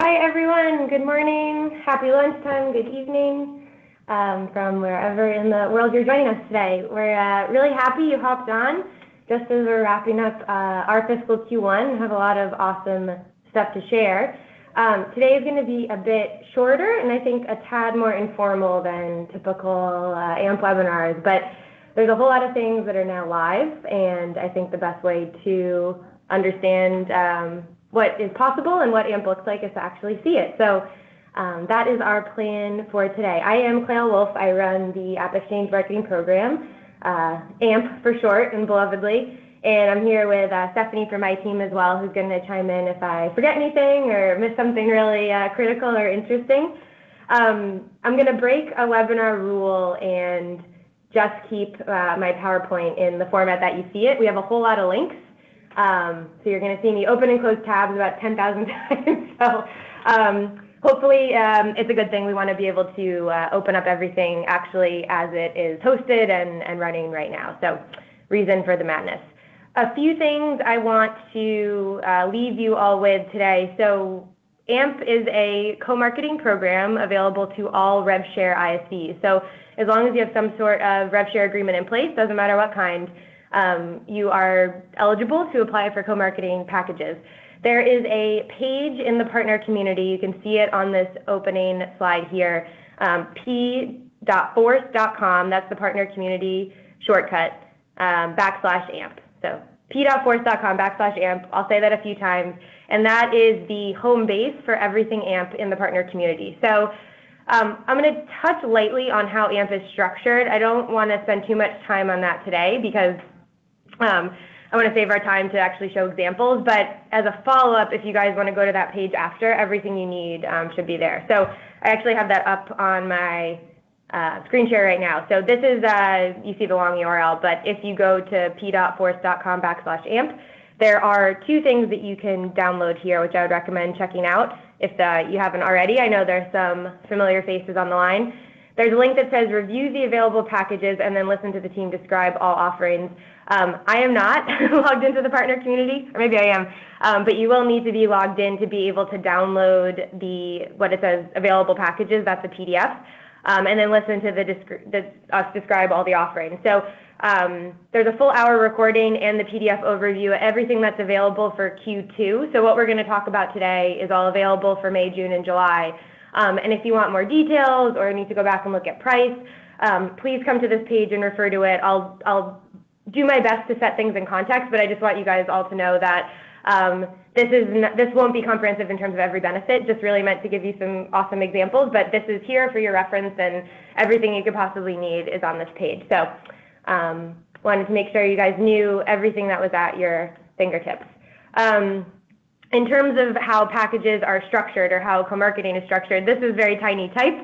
Hi everyone, good morning, happy lunchtime, good evening from wherever in the world you're joining us today. We're really happy you hopped on just as we're wrapping up our fiscal Q1 and have a lot of awesome stuff to share. Today is going to be a bit shorter and I think a tad more informal than typical AMP webinars, but there's a whole lot of things that are now live, and I think the best way to understand what is possible and what AMP looks like is to actually see it. So that is our plan for today. I am Cleo Wolf. I run the AppExchange marketing program, AMP for short and belovedly, and I'm here with Stephanie from my team as well, who's going to chime in if I forget anything or miss something really critical or interesting. I'm going to break a webinar rule and just keep my PowerPoint in the format that you see it. We have a whole lot of links. So you're going to see me open and close tabs about 10,000 times. So hopefully it's a good thing. We want to be able to open up everything actually as it is hosted and running right now. So reason for the madness. A few things I want to leave you all with today. So AMP is a co-marketing program available to all RevShare ISVs. So as long as you have some sort of RevShare agreement in place, doesn't matter what kind, you are eligible to apply for co-marketing packages. There is a page in the partner community. You can see it on this opening slide here, p.force.com. That's the partner community shortcut, /AMP. So p.force.com /AMP. I'll say that a few times. And that is the home base for everything AMP in the partner community. So I'm going to touch lightly on how AMP is structured. I don't want to spend too much time on that today because I want to save our time to actually show examples, but as a follow-up, if you guys want to go to that page after, everything you need should be there. So I actually have that up on my screen share right now. So this is, you see the long URL, but if you go to p.force.com /AMP, there are two things that you can download here, which I would recommend checking out if you haven't already. I know there's some familiar faces on the line. There's a link that says review the available packages and then listen to the team describe all offerings. I am not logged into the partner community, or maybe I am, but you will need to be logged in to be able to download what it says available packages. That's a PDF, and then listen to us describe all the offerings. So there's a full hour recording and the PDF overview of everything that's available for Q2. So what we're going to talk about today is all available for May, June, and July. And if you want more details or need to go back and look at price, please come to this page and refer to it. I'll do my best to set things in context, but I just want you guys all to know that this won't be comprehensive in terms of every benefit, just really meant to give you some awesome examples, but this is here for your reference, and everything you could possibly need is on this page. So wanted to make sure you guys knew everything that was at your fingertips. In terms of how packages are structured or how co-marketing is structured, this is very tiny type.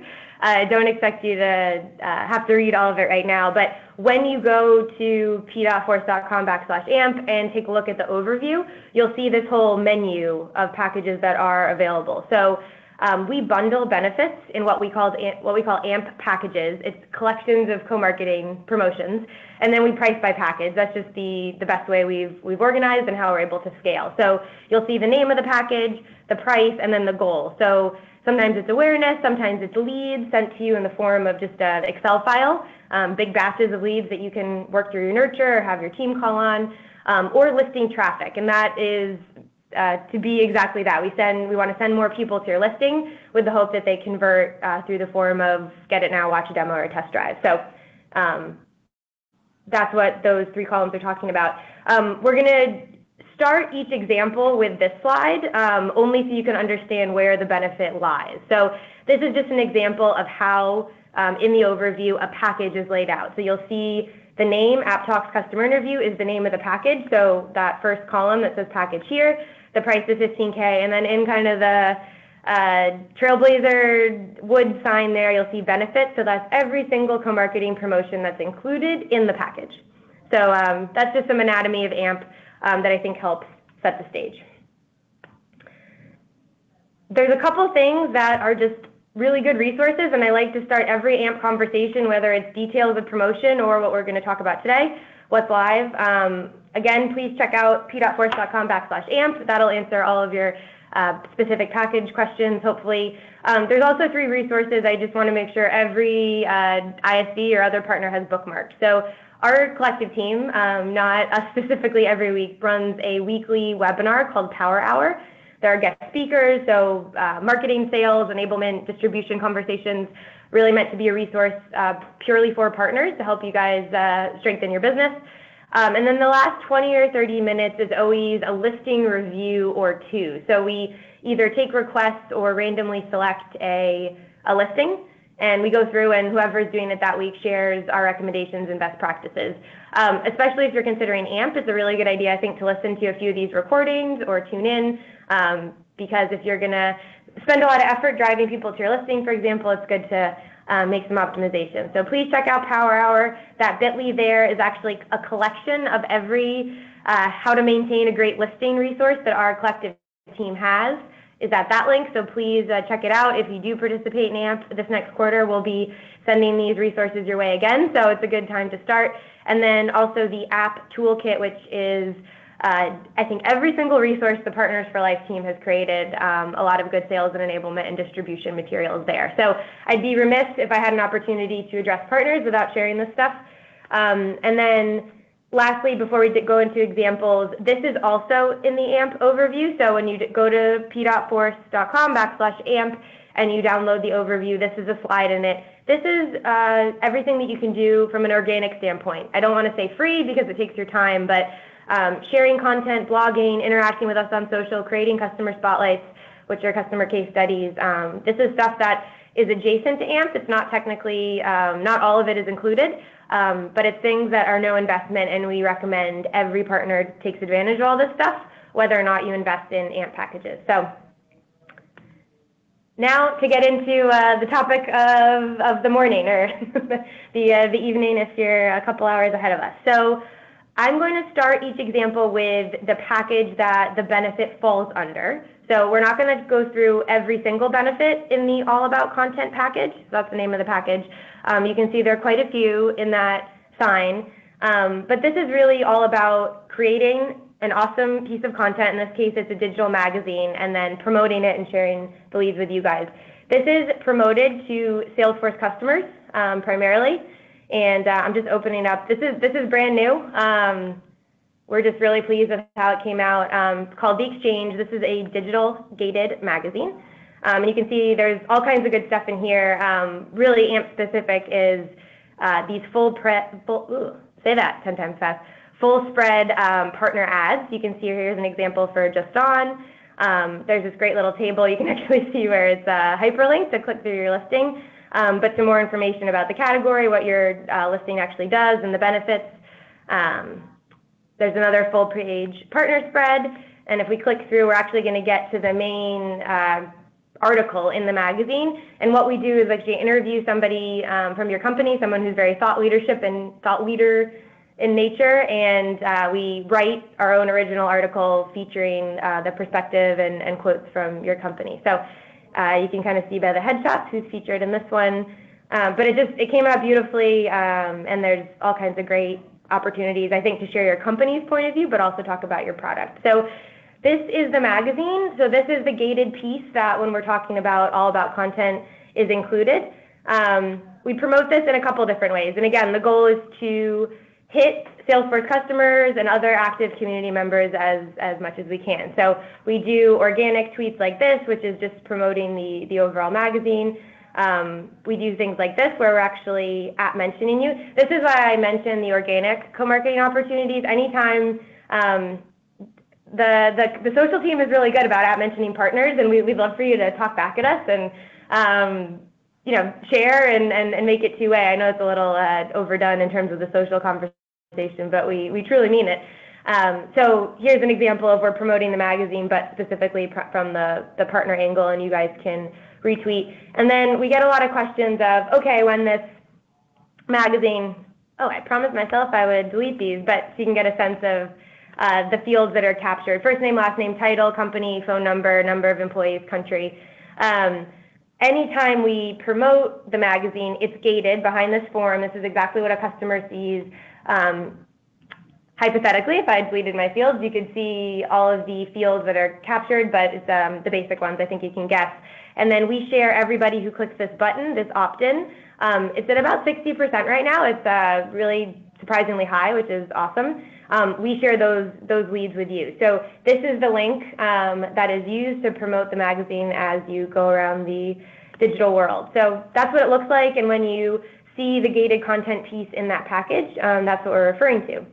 I don't expect you to have to read all of it right now, but when you go to p.force.com /AMP and take a look at the overview, you'll see this whole menu of packages that are available. So we bundle benefits in what we call AMP packages. It's collections of co-marketing promotions, and then we price by package. That's just the best way we've organized and how we're able to scale. So you'll see the name of the package, the price, and then the goal. So sometimes it's awareness, sometimes it's leads sent to you in the form of just an Excel file, big batches of leads that you can work through your nurture or have your team call on, or listing traffic, and that is to be exactly that. We want to send more people to your listing with the hope that they convert through the form of get it now, watch a demo, or test drive. So that's what those three columns are talking about. We're going to start each example with this slide, only so you can understand where the benefit lies. So this is just an example of how, in the overview, a package is laid out. So you'll see the name, App Talks Customer Interview, is the name of the package. So that first column that says package here, the price is $15K, and then in kind of the Trailblazer wood sign there, you'll see benefits. So that's every single co-marketing promotion that's included in the package. So that's just some anatomy of AMP that I think helps set the stage. There's a couple things that are just really good resources, and I like to start every AMP conversation, whether it's details of promotion or what we're going to talk about today, what's live. Again, please check out p.force.com /AMP. That'll answer all of your specific package questions, hopefully. There's also 3 resources I just want to make sure every ISV or other partner has bookmarked. So our collective team, not us specifically every week, runs a weekly webinar called Power Hour. There are guest speakers, so marketing, sales, enablement, distribution conversations, really meant to be a resource purely for partners to help you guys strengthen your business. And then the last 20 or 30 minutes is always a listing review or 2. So we either take requests or randomly select a listing, and we go through, and whoever is doing it that week shares our recommendations and best practices. Especially if you're considering AMP, it's a really good idea, I think, to listen to a few of these recordings or tune in, because if you're going to spend a lot of effort driving people to your listing, for example, it's good to make some optimization. So please check out Power Hour. That bit.ly there is actually a collection of every how to maintain a great listing resource that our collective team has is at that link. So please check it out. If you do participate in AMP this next quarter, we'll be sending these resources your way again. So it's a good time to start. And then also the app toolkit, which is I think every single resource the Partners for Life team has created, a lot of good sales and enablement and distribution materials there. So I'd be remiss if I had an opportunity to address partners without sharing this stuff. And then lastly, before we go into examples, this is also in the AMP overview. So when you go to p.force.com/AMP and you download the overview, this is a slide in it. This is everything that you can do from an organic standpoint. I don't want to say free because it takes your time, but sharing content, blogging, interacting with us on social, creating customer spotlights, which are customer case studies. This is stuff that is adjacent to AMP. It's not technically, not all of it is included, but it's things that are no investment, and we recommend every partner takes advantage of all this stuff, whether or not you invest in AMP packages. So now to get into the topic of the morning, or the evening if you're a couple hours ahead of us. So I'm going to start each example with the package that the benefit falls under. So we're not going to go through every single benefit in the All About Content package. So that's the name of the package. You can see there are quite a few in that sign. But this is really all about creating an awesome piece of content. In this case, it's a digital magazine, and then promoting it and sharing the leads with you guys. This is promoted to Salesforce customers primarily. And I'm just opening up. This is brand new. We're just really pleased with how it came out. It's called The Exchange. This is a digital gated magazine. And you can see there's all kinds of good stuff in here. Really AMP specific is these full spread partner ads. You can see here's an example for Just On. There's this great little table. You can actually see where it's hyperlinked to click through your listing. But some more information about the category, what your listing actually does, and the benefits. There's another full-page partner spread, and if we click through, we're actually going to get to the main article in the magazine. And what we do is actually interview somebody from your company, someone who's very thought leader in nature, and we write our own original article featuring the perspective and quotes from your company. So you can kind of see by the headshots who's featured in this one. But it came out beautifully, and there's all kinds of great opportunities, I think, to share your company's point of view, but also talk about your product. So this is the magazine. So this is the gated piece that when we're talking about All About Content is included. We promote this in a couple different ways. And again, the goal is to hit Salesforce customers and other active community members as much as we can. So we do organic tweets like this, which is just promoting the overall magazine. We do things like this where we're actually mentioning you. This is why I mentioned the organic co-marketing opportunities. Anytime the social team is really good about mentioning partners, and we'd love for you to talk back at us and share and make it two-way. I know it's a little overdone in terms of the social conversation, but we truly mean it. So here's an example of we're promoting the magazine, but specifically from the partner angle, and you guys can retweet. And then we get a lot of questions of, okay, when this magazine, I promised myself I would delete these, but so you can get a sense of the fields that are captured: first name, last name, title, company, phone number, number of employees, country. Anytime we promote the magazine, it's gated behind this form. This is exactly what a customer sees. hypothetically, if I had deleted my fields, you could see all of the fields that are captured, but it's the basic ones I think you can guess. And then we share everybody who clicks this button, this opt-in. It's at about 60% right now. It's really surprisingly high, which is awesome. We share those leads with you. So this is the link that is used to promote the magazine as you go around the digital world. So that's what it looks like, and when you see the gated content piece in that package, that's what we're referring to.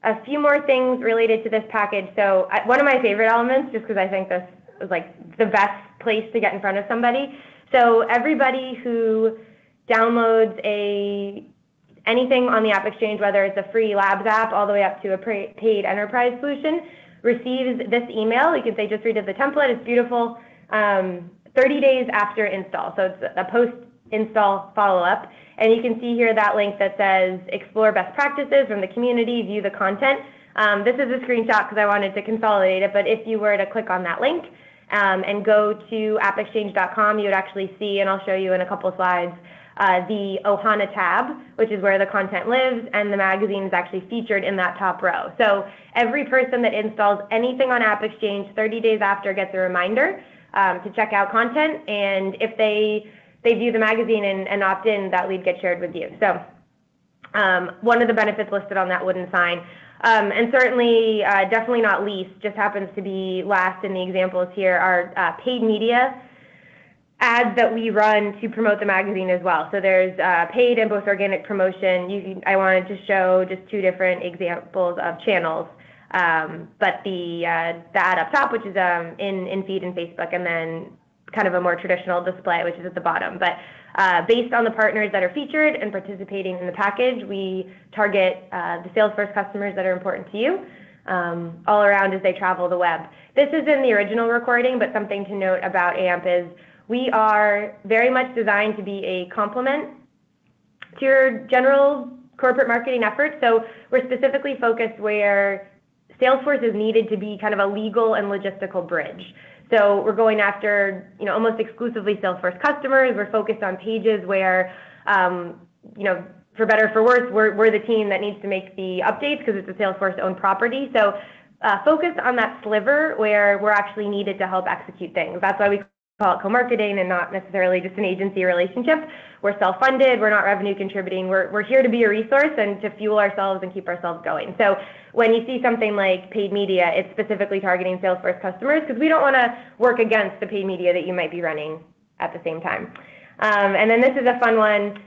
A few more things related to this package. So one of my favorite elements, just because I think this is like the best place to get in front of somebody. So everybody who downloads anything on the AppExchange, whether it's a free Labs app all the way up to a paid enterprise solution, receives this email. You can say just redid the template. It's beautiful. 30 days after install. So it's a post-install follow-up. And you can see here that link that says explore best practices from the community, view the content. This is a screenshot because I wanted to consolidate it, but if you were to click on that link and go to appexchange.com, you would actually see, and I'll show you in a couple slides, the Ohana tab, which is where the content lives, and the magazine is actually featured in that top row. So every person that installs anything on AppExchange 30 days after gets a reminder to check out content, and if they view the magazine and opt in, that lead gets shared with you. So one of the benefits listed on that wooden sign. And certainly, definitely not least, just happens to be last in the examples here, are paid media ads that we run to promote the magazine as well. So there's paid and both organic promotion. I wanted to show just two different examples of channels. But the ad up top, which is in feed and Facebook, and then kind of a more traditional display, which is at the bottom. But based on the partners that are featured and participating in the package, we target the Salesforce customers that are important to you all around as they travel the web. This is in the original recording, but something to note about AMP is we are very much designed to be a complement to your general corporate marketing efforts. So we're specifically focused where Salesforce is needed to be kind of a legal and logistical bridge. So we're going after, almost exclusively Salesforce customers. We're focused on pages where, for better or for worse, we're the team that needs to make the updates because it's a Salesforce-owned property. So focus on that sliver where we're actually needed to help execute things. That's why we call it co-marketing and not necessarily just an agency relationship. We're self-funded. We're not revenue contributing. We're here to be a resource and to fuel ourselves and keep ourselves going. So when you see something like paid media, it's specifically targeting Salesforce customers because we don't want to work against the paid media that you might be running at the same time. And then this is a fun one.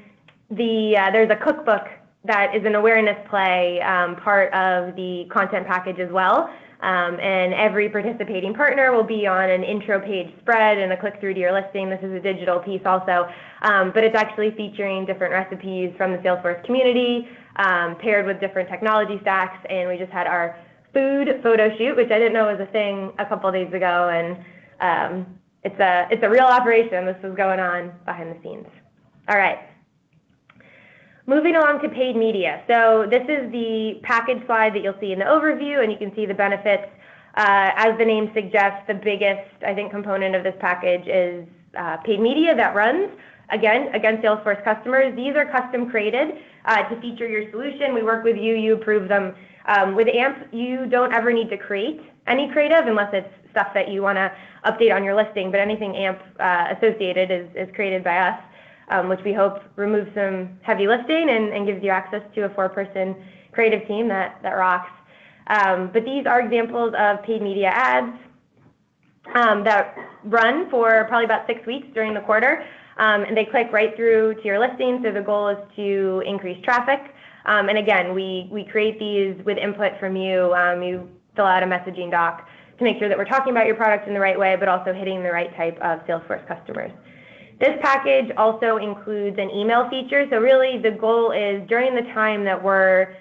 There's a cookbook that is an awareness play part of the content package as well. And every participating partner will be on an intro page spread and a click through to your listing. This is a digital piece also, but it's actually featuring different recipes from the Salesforce community paired with different technology stacks. And we just had our food photo shoot, which I didn't know was a thing a couple days ago. And it's a real operation. This was going on behind the scenes. All right. Moving along to paid media. So this is the package slide that you'll see in the overview, and you can see the benefits. As the name suggests, the biggest, I think, component of this package is paid media that runs, again, against Salesforce customers. These are custom created to feature your solution. We work with you, you approve them. With AMP, you don't ever need to create any creative unless it's stuff that you want to update on your listing, but anything AMP associated is created by us. Which we hope removes some heavy lifting and gives you access to a 4-person creative team that rocks. But these are examples of paid media ads that run for probably about 6 weeks during the quarter, and they click right through to your listing. So the goal is to increase traffic. And again, we create these with input from you. You fill out a messaging doc to make sure that we're talking about your product in the right way, but also hitting the right type of Salesforce customers. This package also includes an email feature. So really the goal is during the time that we're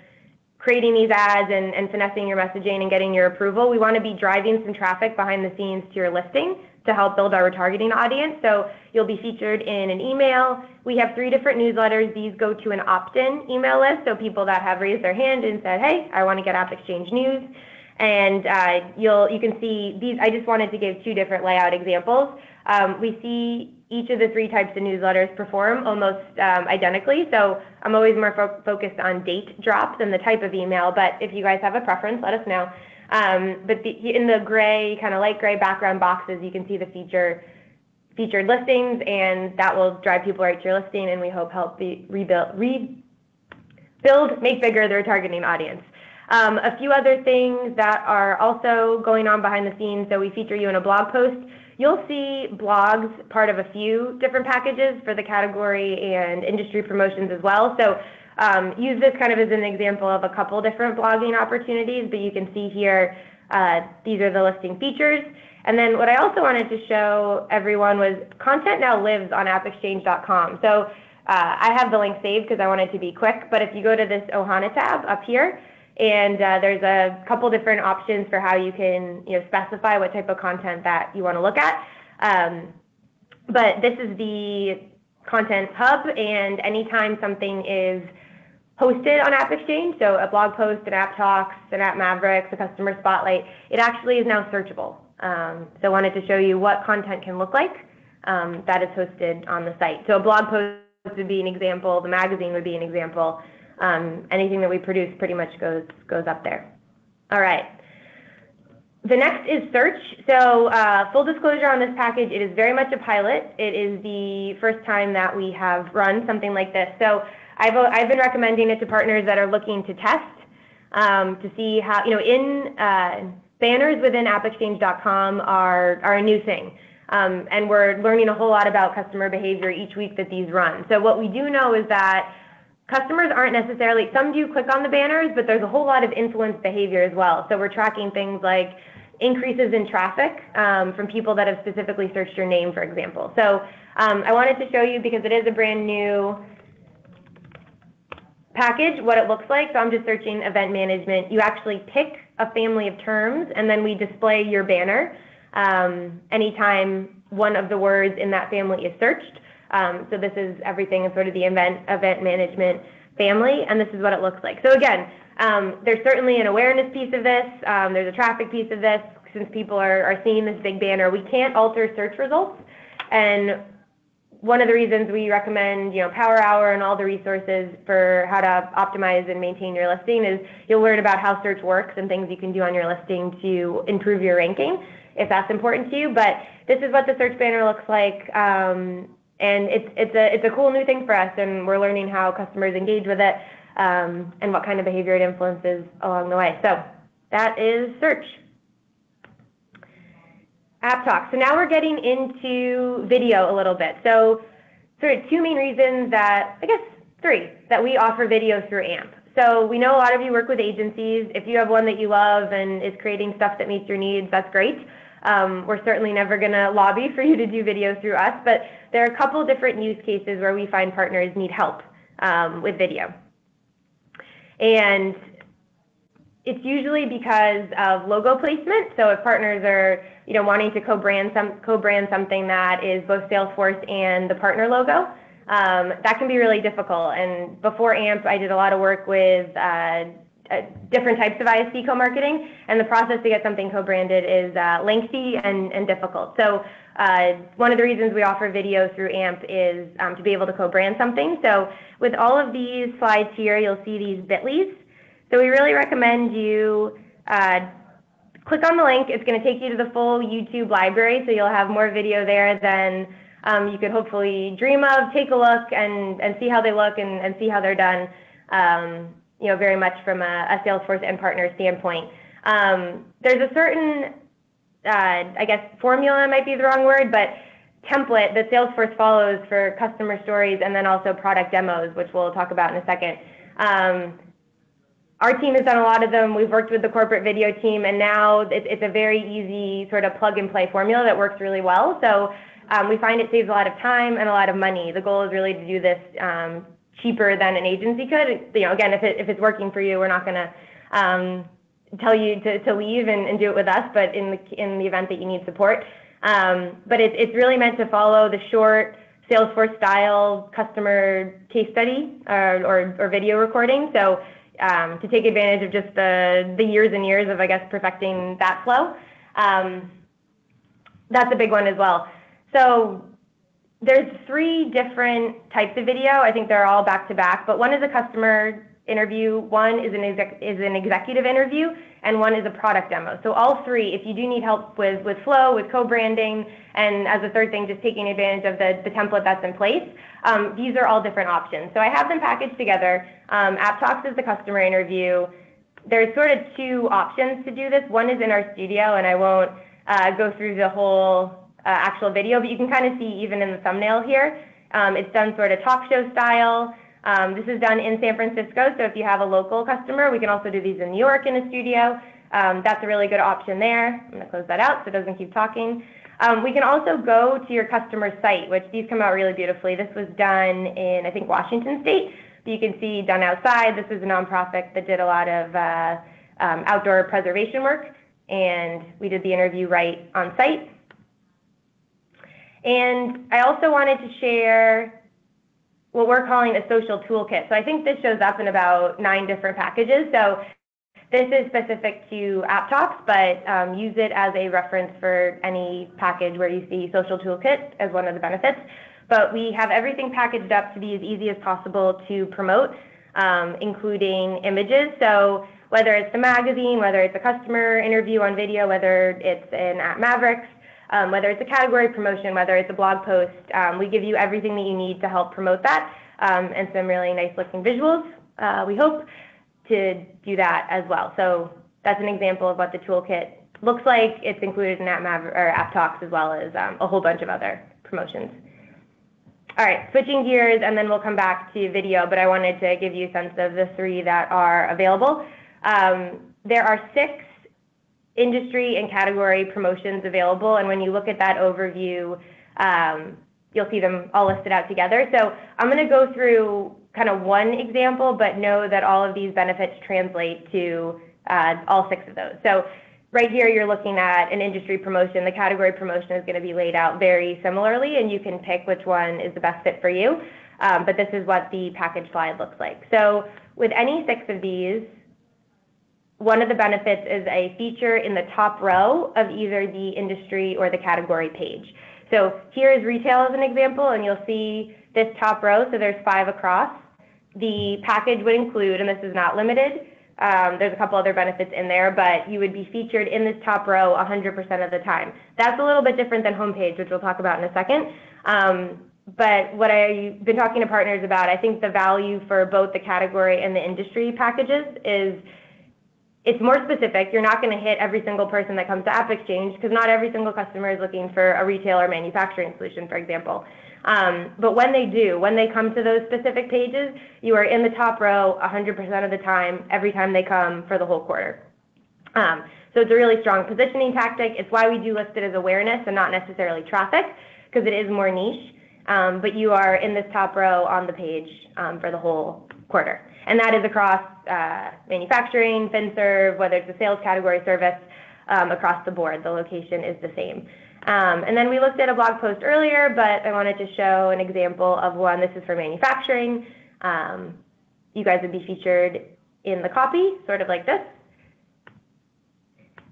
creating these ads and finessing your messaging and getting your approval, we want to be driving some traffic behind the scenes to your listing to help build our retargeting audience. So you'll be featured in an email. We have 3 different newsletters. These go to an opt-in email list. So people that have raised their hand and said, hey, I want to get AppExchange news. And you can see these. I just wanted to give 2 different layout examples. We see each of the 3 types of newsletters perform almost identically. So I'm always more focused on date drops and the type of email, but if you guys have a preference, let us know. But in the gray, kind of light gray background boxes, you can see the featured listings, and that will drive people right to your listing, and we hope help make bigger their targeting audience. A few other things that are also going on behind the scenes. So we feature you in a blog post. You'll see blogs part of a few different packages for the category and industry promotions as well. So use this kind of as an example of a couple different blogging opportunities, but you can see here, these are the listing features. And then what I also wanted to show everyone was content now lives on AppExchange.com. So I have the link saved because I wanted to be quick, but if you go to this Ohana tab up here, and there's a couple different options for how you can specify what type of content that you want to look at. But this is the content hub, and anytime something is hosted on AppExchange, so a blog post, an App Talks, an App Mavericks, a Customer Spotlight, it actually is now searchable. So I wanted to show you what content can look like that is hosted on the site. So a blog post would be an example, the magazine would be an example. Anything that we produce pretty much goes up there. All right. The next is search. So full disclosure on this package, it is very much a pilot. It is the first time that we have run something like this. So I've been recommending it to partners that are looking to test to see how, banners within AppExchange.com are a new thing. And we're learning a whole lot about customer behavior each week that these run. So what we do know is that customers aren't necessarily, some do click on the banners, but there's a whole lot of influenced behavior as well. So we're tracking things like increases in traffic from people that have specifically searched your name, for example. So I wanted to show you, because it is a brand new package, what it looks like. So I'm just searching event management. You actually pick a family of terms, and then we display your banner anytime one of the words in that family is searched. So this is everything in sort of the event management family, and this is what it looks like. So again, there's certainly an awareness piece of this. There's a traffic piece of this. Since people are seeing this big banner, we can't alter search results. And one of the reasons we recommend, Power Hour and all the resources for how to optimize and maintain your listing is you'll learn about how search works and things you can do on your listing to improve your ranking, if that's important to you. But this is what the search banner looks like. And it's a cool new thing for us, and we're learning how customers engage with it and what kind of behavior it influences along the way. So that is search. App Talk. So now we're getting into video a little bit. So sort of 2 main reasons that, 3, that we offer video through AMP. So we know a lot of you work with agencies. If you have one that you love and is creating stuff that meets your needs, that's great. We're certainly never going to lobby for you to do video through us, but there are a couple different use cases where we find partners need help with video. And it's usually because of logo placement. So if partners are wanting to co-brand something that is both Salesforce and the partner logo, that can be really difficult. And before AMP, I did a lot of work with different types of ISP co-marketing, and the process to get something co-branded is lengthy and difficult. So one of the reasons we offer video through AMP is to be able to co-brand something. So with all of these slides here, you'll see these bit.lys. So we really recommend you click on the link. It's going to take you to the full YouTube library, so you'll have more video there than you could hopefully dream of. Take a look and see how they look and see how they're done. Very much from a Salesforce and partner standpoint. There's a certain, formula might be the wrong word, but template that Salesforce follows for customer stories and then also product demos, which we'll talk about in a second. Our team has done a lot of them. We've worked with the corporate video team, and now it's a very easy sort of plug-and-play formula that works really well. So we find it saves a lot of time and a lot of money. The goal is really to do this cheaper than an agency could. Again, if it's working for you, we're not going to tell you to leave and do it with us, but in the event that you need support. But it's really meant to follow the short Salesforce style customer case study or video recording. So to take advantage of just the years and years of, perfecting that flow. That's a big one as well. So There's 3 different types of video. I think they're all back to back, but one is a customer interview, one is an executive interview, and one is a product demo. So all 3, if you do need help with flow, with co-branding, and as a third thing, just taking advantage of the template that's in place, these are all different options. So I have them packaged together. AppTalks is the customer interview. There's sort of 2 options to do this. One is in our studio, and I won't go through the whole actual video, but you can kind of see even in the thumbnail here. It's done sort of talk show style. This is done in San Francisco, so if you have a local customer, we can also do these in New York in a studio. That's a really good option there. I'm going to close that out so it doesn't keep talking. We can also go to your customer site, which these come out really beautifully. This was done in, I think, Washington State, but you can see done outside. This is a nonprofit that did a lot of outdoor preservation work, and we did the interview right on site. And I also wanted to share what we're calling a social toolkit. So I think this shows up in about 9 different packages. So this is specific to AppTalks, but use it as a reference for any package where you see social toolkit as one of the benefits. But we have everything packaged up to be as easy as possible to promote, including images. So whether it's the magazine, whether it's a customer interview on video, whether it's an AppMavericks, whether it's a category promotion, whether it's a blog post, we give you everything that you need to help promote that, and some really nice looking visuals, we hope, to do that as well. So that's an example of what the toolkit looks like. It's included in AppTalks as well as a whole bunch of other promotions. All right, switching gears, and then we'll come back to video, but I wanted to give you a sense of the 3 that are available. There are 6 industry and category promotions available, and when you look at that overview, you'll see them all listed out together. So I'm going to go through kind of one example, but know that all of these benefits translate to all 6 of those. So right here, you're looking at an industry promotion. The category promotion is going to be laid out very similarly, and you can pick which one is the best fit for you. But this is what the package slide looks like. So with any 6 of these, one of the benefits is a feature in the top row of either the industry or the category page. So here is retail as an example, and you'll see this top row, so there's 5 across. The package would include, and this is not limited, there's a couple other benefits in there, but you would be featured in this top row 100% of the time. That's a little bit different than homepage, which we'll talk about in a second. But what I've been talking to partners about, I think the value for both the category and the industry packages is it's more specific. You're not going to hit every single person that comes to AppExchange because not every single customer is looking for a retail or manufacturing solution, for example. But when they do, when they come to those specific pages, you are in the top row 100% of the time, every time they come for the whole quarter. So it's a really strong positioning tactic. It's why we do list it as awareness and not necessarily traffic, because it is more niche. But you are in this top row on the page for the whole quarter. And that is across manufacturing, FinServe, whether it's a sales category service, across the board. The location is the same. And then we looked at a blog post earlier, but I wanted to show an example of one. This is for manufacturing. You guys would be featured in the copy, sort of like this.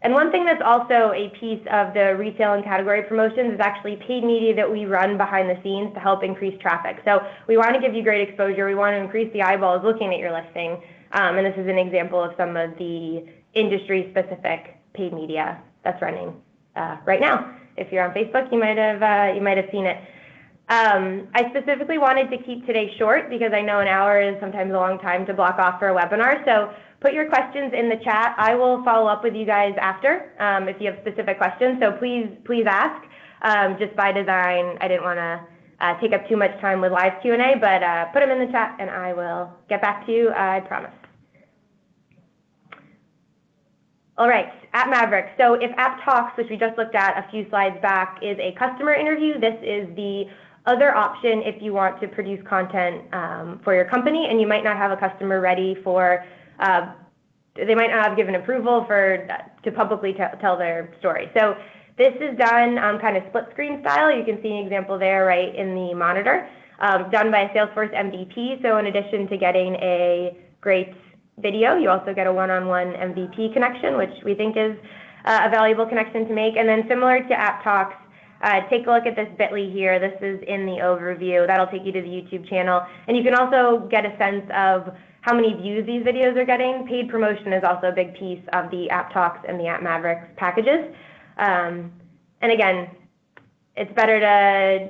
And one thing that's also a piece of the retail and category promotions is actually paid media that we run behind the scenes to help increase traffic. So we want to give you great exposure. We want to increase the eyeballs looking at your listing. And this is an example of some of the industry-specific paid media that's running right now. If you're on Facebook, you might have seen it. I specifically wanted to keep today short because I know an hour is sometimes a long time to block off for a webinar. So put your questions in the chat. I will follow up with you guys after if you have specific questions. So please ask. Just by design, I didn't want to take up too much time with live Q&A, but put them in the chat and I will get back to you, I promise. All right, AppMavericks. So if AppTalks, which we just looked at a few slides back, is a customer interview, this is the other option if you want to produce content for your company and you might not have a customer ready for, they might not have given approval to publicly tell their story. So this is done kind of split screen style. You can see an example there right in the monitor, done by a Salesforce MVP. So in addition to getting a great video, you also get a one-on-one MVP connection, which we think is a valuable connection to make. And then similar to AppTalks, take a look at this bit.ly here. This is in the overview. That'll take you to the YouTube channel. And you can also get a sense of how many views these videos are getting. Paid promotion is also a big piece of the App Talks and the App Mavericks packages. And again, it's better to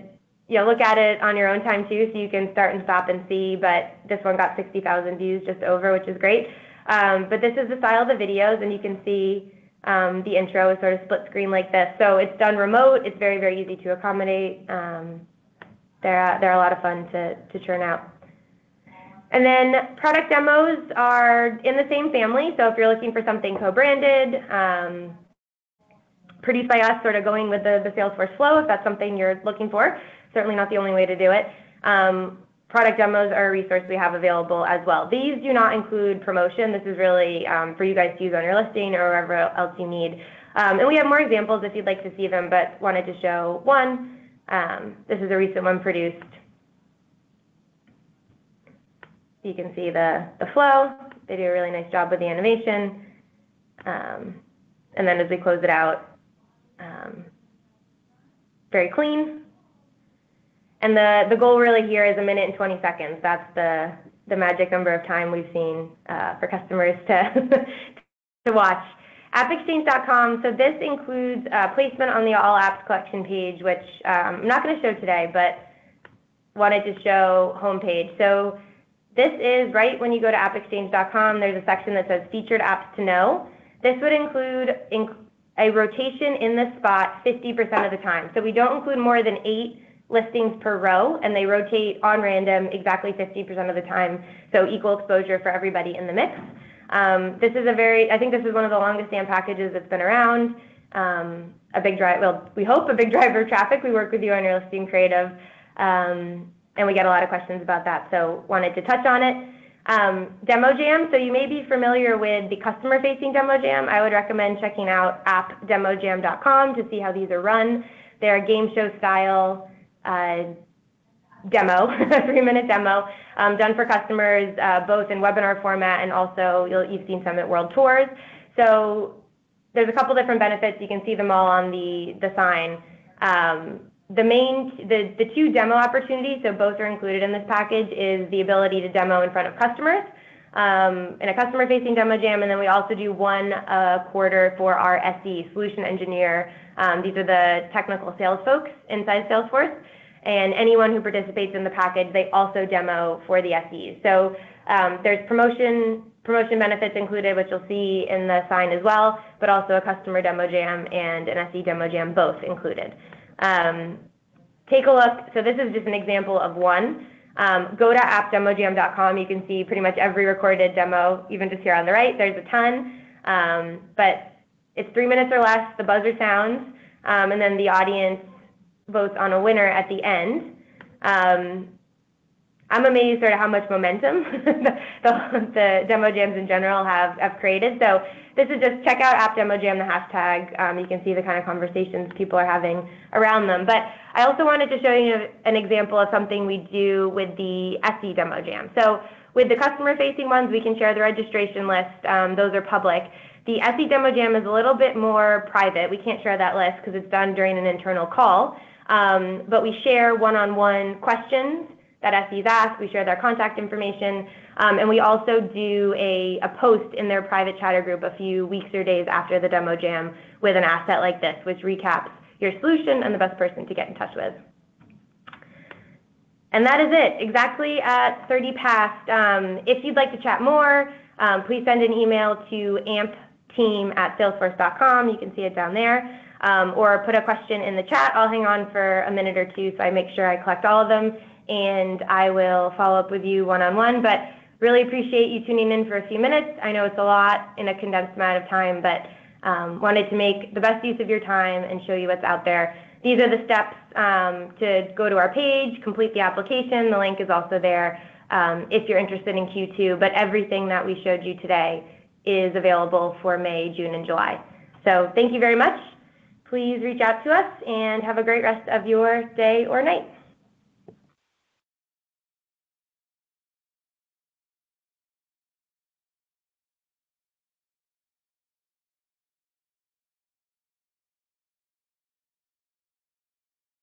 look at it on your own time too, so you can start and stop and see, but this one got 60,000 views just over, which is great. But this is the style of the videos, and you can see the intro is sort of split screen like this. So it's done remote. It's very, very easy to accommodate. They're a lot of fun to churn out. And then product demos are in the same family. So if you're looking for something co-branded, produced by us, sort of going with the Salesforce flow, if that's something you're looking for, certainly not the only way to do it. Product demos are a resource we have available as well. These do not include promotion. This is really for you guys to use on your listing or wherever else you need. And we have more examples if you'd like to see them, but wanted to show one. This is a recent one produced. You can see the flow. They do a really nice job with the animation. And then as we close it out, very clean. And the goal really here is 1 minute and 20 seconds. That's the magic number of time we've seen for customers to watch. AppExchange.com, so this includes placement on the All Apps collection page, which I'm not going to show today, but wanted to show homepage. So this is right when you go to AppExchange.com, there's a section that says Featured Apps to Know. This would include a rotation in the spot 50% of the time. So we don't include more than 8 listings per row, and they rotate on random exactly 50% of the time, so equal exposure for everybody in the mix. This is I think this is one of the longest AMP packages that's been around. A big drive, well, we hope a big driver of traffic. We work with you on your listing creative, and we get a lot of questions about that, so wanted to touch on it. Demo Jam, so you may be familiar with the customer-facing Demo Jam. I would recommend checking out appdemojam.com to see how these are run. They're a game show style demo, a 3-minute demo, done for customers both in webinar format and also you've seen some at World Tours. So there's a couple different benefits. You can see them all on the sign. The 2 demo opportunities, so both are included in this package, is the ability to demo in front of customers in a customer-facing Demo Jam, and then we also do 1 a quarter for our SE, Solution Engineer. These are the technical sales folks inside Salesforce, and anyone who participates in the package, they also demo for the SEs. So there's promotion benefits included, which you'll see in the sign as well, but also a customer Demo Jam and an SE Demo Jam, both included. Take a look. So this is just an example of one. Go to appdemojam.com. You can see pretty much every recorded demo, even just here on the right. There's a ton, but it's 3 minutes or less. The buzzer sounds, and then the audience votes on a winner at the end. I'm amazed sort of how much momentum the Demo Jams in general have created. So this is just check out AppDemoJam, the hashtag. You can see the kind of conversations people are having around them. But I also wanted to show you an example of something we do with the SE Demo Jam. So with the customer-facing ones, we can share the registration list. Those are public. The SE Demo Jam is a little bit more private. We can't share that list because it's done during an internal call. But we share one-on-one questions that SEs ask. We share their contact information. And we also do a post in their private chatter group a few weeks or days after the Demo Jam with an asset like this, which recaps your solution and the best person to get in touch with. And that is it, exactly at 30 past. If you'd like to chat more, please send an email to ampteam@salesforce.com. You can see it down there. Or put a question in the chat. I'll hang on for a minute or two so I make sure I collect all of them, and I will follow up with you one-on-one. But really appreciate you tuning in for a few minutes. I know it's a lot in a condensed amount of time, but wanted to make the best use of your time and show you what's out there. These are the steps to go to our page, complete the application. The link is also there if you're interested in Q2, but everything that we showed you today is available for May, June, and July. So thank you very much. Please reach out to us and have a great rest of your day or night.